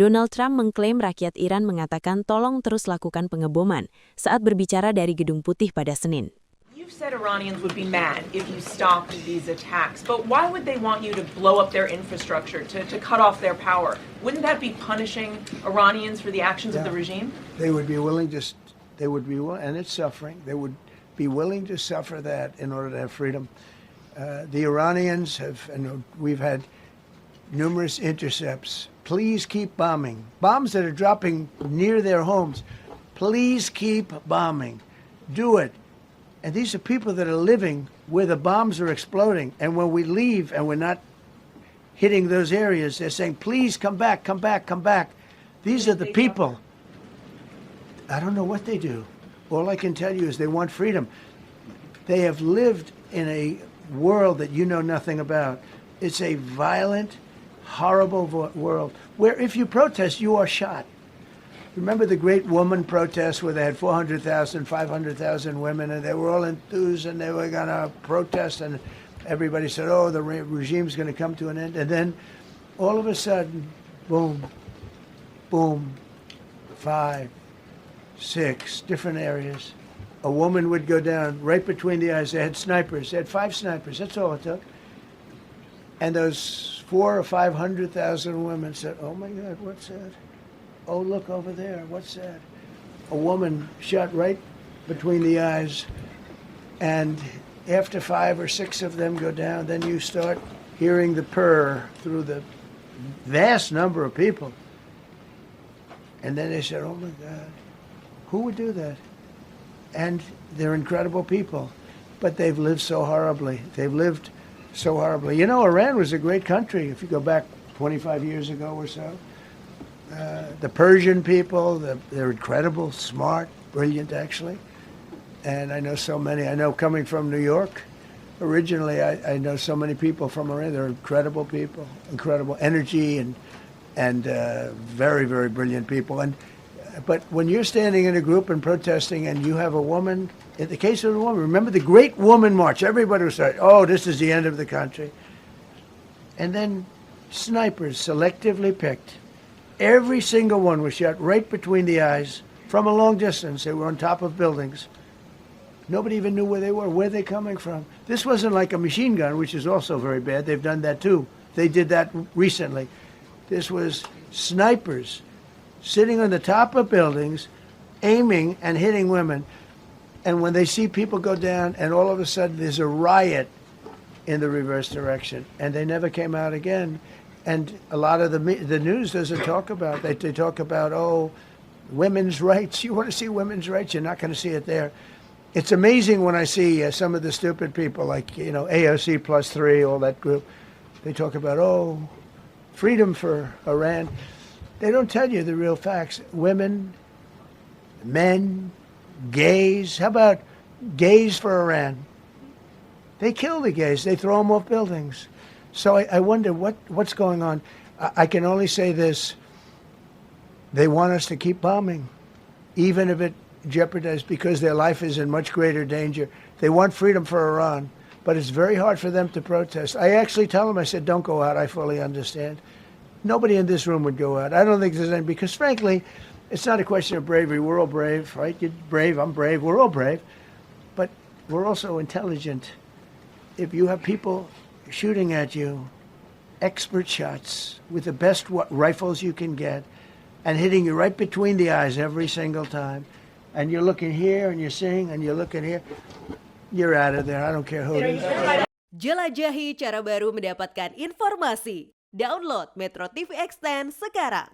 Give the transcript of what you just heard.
Donald Trump mengklaim rakyat Iran mengatakan tolong terus lakukan pengeboman saat berbicara dari Gedung Putih pada Senin. You've said Iranians would be mad if you stopped these attacks, but why wowould they want you to blow up their infrastructure, to cut off their power? Wouldn't that be punishing Iranians for the actions of the regime? They would be willing to, and it's suffering, they would be willing to suffer that in order to have freedom. The Iranians have, and we've had numerous intercepts. Please keep bombing. Bombs that are dropping near their homes. Please keep bombing. Do it. And these are people that are living where the bombs are exploding. And when we leave and we're not hitting those areas, they're saying, please come back, come back, come back. These are the people. I don't know what they do. All I can tell you is they want freedom. They have lived in a world that you know nothing about. It's a violent, horrible world where if you protest, you are shot. Remember the great woman protests where they had 400,000, 500,000 women, and they were all enthused and they were going to protest, and everybody said, oh, the regime's going to come to an end. And then all of a sudden, boom, boom, 5, 6 different areas. A woman would go down right between the eyes. They had snipers. They had 5 snipers. That's all it took. And those 400,000 or 500,000 women said, oh, my God, what's that? Oh, look over there. What's that? A woman shot right between the eyes. And after 5 or 6 of them go down, then you start hearing the purr through the vast number of people. And then they said, oh, my God, who would do that? And they're incredible people, but they've lived so horribly. They've lived so horribly. You know, Iran was a great country if you go back 25 years ago or so. The Persian people, they're incredible, smart, brilliant, actually. And I know so many. I know coming from New York, originally I know so many people from Iran. They're incredible people, incredible energy, and very, very brilliant people. But when you're standing in a group and protesting and you have a woman, in the case of the woman, remember the Great Woman March, everybody was saying, oh, this is the end of the country. And then snipers selectively picked. Every single one was shot right between the eyes from a long distance. They were on top of buildings. Nobody even knew where they were, where they're coming from. This wasn't like a machine gun, which is also very bad. They've done that too. They did that recently. This was snipers sitting on the top of buildings, aiming and hitting women. And when they see people go down, and all of a sudden there's a riot in the reverse direction, and they never came out again. And a lot of the news doesn't talk about that. They talk about, oh, women's rights. You want to see women's rights? You're not going to see it there. It's amazing when I see some of the stupid people like, you know, AOC plus 3, all that group. They talk about, oh, freedom for Iran. They don't tell you the real facts. Women, men, gays. How about gays for Iran? They kill the gays. They throw them off buildings. So I wonder what's going on. I can only say this. They want us to keep bombing, even if it jeopardizes, because their life is in much greater danger. They want freedom for Iran, but it's very hard for them to protest. I actually tell them, I said, don't go out. I fully understand. Nobody in this room would go out. I don't think there's any, because frankly, it's not a question of bravery. We're all brave, right? You're brave, I'm brave, we're all brave. But we're also intelligent. If you have people shooting at you, expert shots with the best rifles you can get, and hitting you right between the eyes every single time, and you're looking here and you're seeing and you're looking here, you're out of there. I don't care who it is. Jelajahi cara baru mendapatkan informasi. Download MetroTV Extend sekarang.